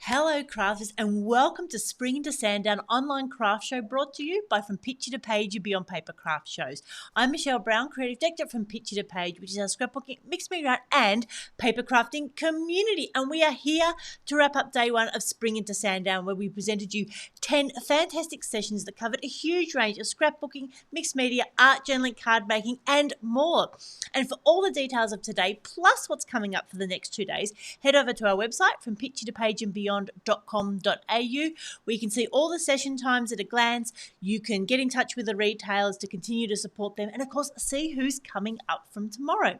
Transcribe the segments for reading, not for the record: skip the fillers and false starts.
Hello crafters and welcome to Spring into Sandown online craft show brought to you by From Picture to Page and Beyond Paper Craft Shows. I'm Michelle Brown, creative director from Picture to Page, which is our scrapbooking, mixed media art and paper crafting community. And we are here to wrap up day one of Spring into Sandown, where we presented you 10 fantastic sessions that covered a huge range of scrapbooking, mixed media, art journaling, card making and more. And for all the details of today, plus what's coming up for the next 2 days, head over to our website from Picture to Page and Beyond.com.au, where you can see all the session times at a glance. You can get in touch with the retailers to continue to support them, and of course see who's coming up from tomorrow.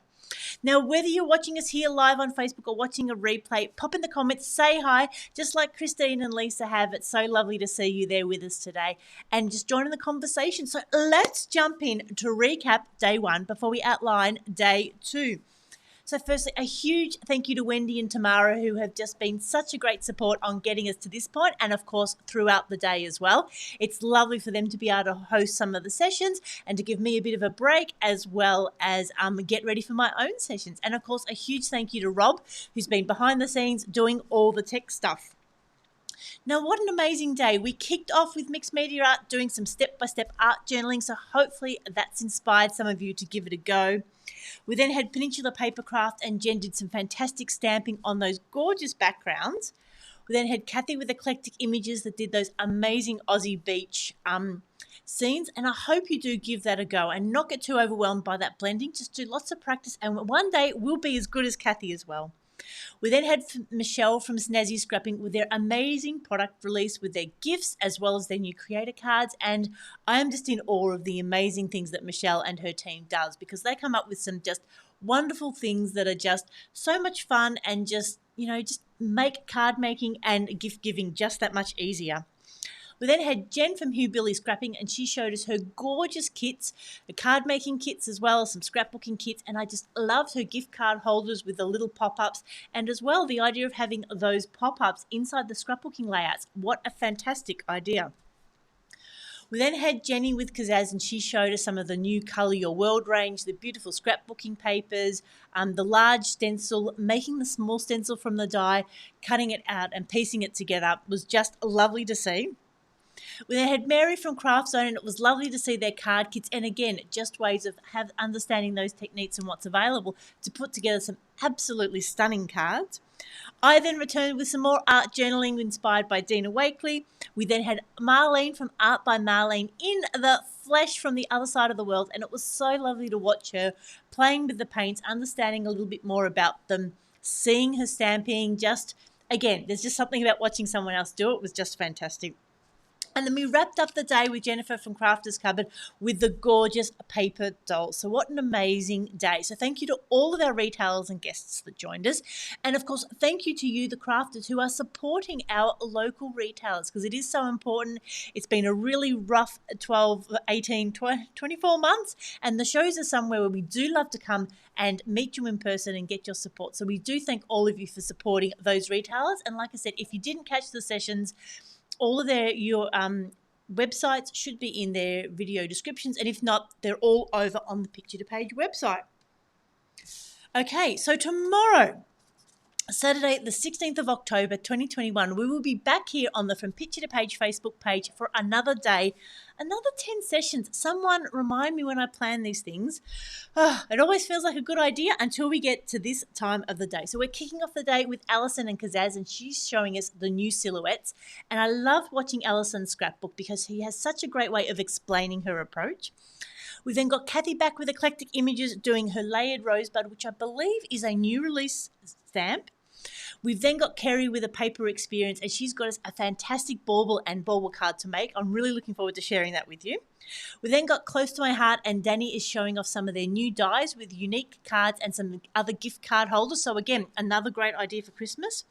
Now, whether you're watching us here live on Facebook or watching a replay, pop in the comments, say hi, just like Christine and Lisa have. It's so lovely to see you there with us today and just join in the conversation. So let's jump in to recap day one before we outline day two. So firstly, a huge thank you to Wendy and Tamara, who have just been such a great support on getting us to this point, and of course throughout the day as well. It's lovely for them to be able to host some of the sessions and to give me a bit of a break, as well as get ready for my own sessions. And of course, a huge thank you to Rob, who's been behind the scenes doing all the tech stuff. Now, what an amazing day. We kicked off with mixed media art, doing some step-by-step art journaling, so hopefully that's inspired some of you to give it a go. We then had Peninsula Papercraft and Jen did some fantastic stamping on those gorgeous backgrounds. We then had Kathy with Eclectic Images that did those amazing Aussie beach scenes, and I hope you do give that a go and not get too overwhelmed by that blending. Just do lots of practice and one day we'll be as good as Kathy as well. We then had Michelle from Snazzy Scrapping with their amazing product release with their gifts as well as their new creator cards, and I am just in awe of the amazing things that Michelle and her team does, because they come up with some just wonderful things that are just so much fun and just make card making and gift giving just that much easier. We then had Jen from Hugh Billy Scrapping, and she showed us her gorgeous kits, the card making kits as well as some scrapbooking kits, and I just loved her gift card holders with the little pop-ups, and as well the idea of having those pop-ups inside the scrapbooking layouts. What a fantastic idea. We then had Jenny with Kazaz, and she showed us some of the new Colour Your World range, the beautiful scrapbooking papers, the large stencil, making the small stencil from the die, cutting it out and piecing it together was just lovely to see. We then had Mary from Craft Zone, and it was lovely to see their card kits, and again, just ways of understanding those techniques and what's available to put together some absolutely stunning cards. I then returned with some more art journaling inspired by Dina Wakely. We then had Marlene from Art by Marlene in the flesh from the other side of the world, and it was so lovely to watch her playing with the paints, understanding a little bit more about them, seeing her stamping. Just, again, there's just something about watching someone else do it. It was just fantastic. And then we wrapped up the day with Jennifer from Crafters Cupboard with the gorgeous paper dolls. So what an amazing day. So thank you to all of our retailers and guests that joined us. And of course, thank you to you, the crafters, who are supporting our local retailers, because it is so important. It's been a really rough 12, 18, 24 months. And the shows are somewhere where we do love to come and meet you in person and get your support. So we do thank all of you for supporting those retailers. And like I said, if you didn't catch the sessions, all of your websites should be in their video descriptions, and if not, they're all over on the Picture to Page website. Okay, so tomorrow, Saturday, the 16th of October, 2021, we will be back here on the From Picture to Page Facebook page for another day, another 10 sessions. Someone remind me when I plan these things. It always feels like a good idea until we get to this time of the day. So we're kicking off the day with Alison and Kazaz, and she's showing us the new silhouettes. And I love watching Alison's scrapbook because he has such a great way of explaining her approach. We've then got Kathy back with Eclectic Images doing her layered rosebud, which I believe is a new release stamp. We've then got Kerry with a paper experience, and she's got us a fantastic bauble and bauble card to make. I'm really looking forward to sharing that with you. We then got Close to My Heart, and Danny is showing off some of their new dies with unique cards and some other gift card holders. So again, another great idea for Christmas.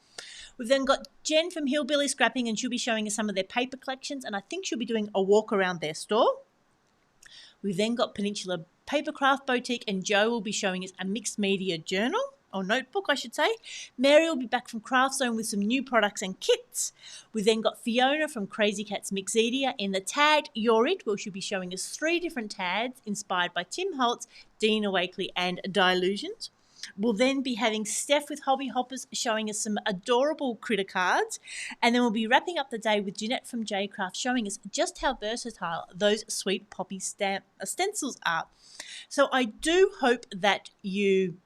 We've then got Jen from Hillbilly Scrapping, and she'll be showing us some of their paper collections, and I think she'll be doing a walk around their store. We've then got Peninsula Papercraft Boutique, and Joe will be showing us a mixed media journal, or notebook, I should say. Mary will be back from Craft Zone with some new products and kits. We then got Fiona from Crazy Cats Mixedia in the Tagged You're It, where she'll be showing us 3 different tags inspired by Tim Holtz, Dina Wakely, and Dilutions. We'll then be having Steph with Hobby Hoppers showing us some adorable critter cards. And then we'll be wrapping up the day with Jeanette from J-Craft showing us just how versatile those sweet poppy stamp stencils are. So I do hope that you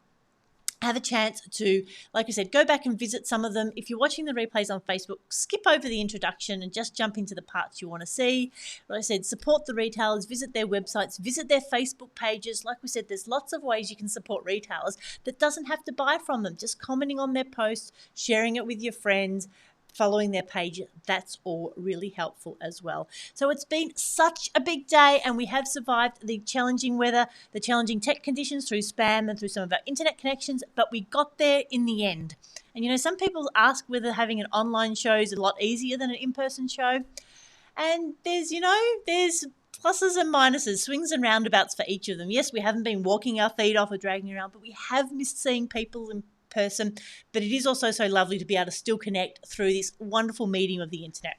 have a chance to, like I said, go back and visit some of them. If you're watching the replays on Facebook, skip over the introduction and just jump into the parts you want to see. Like I said, support the retailers, visit their websites, visit their Facebook pages. Like we said, there's lots of ways you can support retailers that doesn't have to buy from them. Just commenting on their posts, sharing it with your friends, following their page, that's all really helpful as well. So it's been such a big day, and we have survived the challenging weather, the challenging tech conditions through spam and through some of our internet connections, but we got there in the end. And you know, some people ask whether having an online show is a lot easier than an in-person show. And there's pluses and minuses, swings and roundabouts for each of them. Yes, we haven't been walking our feet off or dragging around, but we have missed seeing people in person. But it is also so lovely to be able to still connect through this wonderful medium of the internet.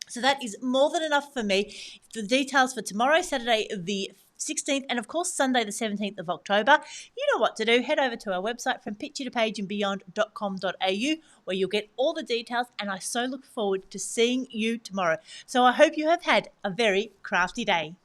So that is more than enough for me. The details for tomorrow, Saturday the 16th, and of course Sunday the 17th of October, you know what to do. Head over to our website from picture2pageandbeyond.com.au where you'll get all the details, and I so look forward to seeing you tomorrow. So I hope you have had a very crafty day.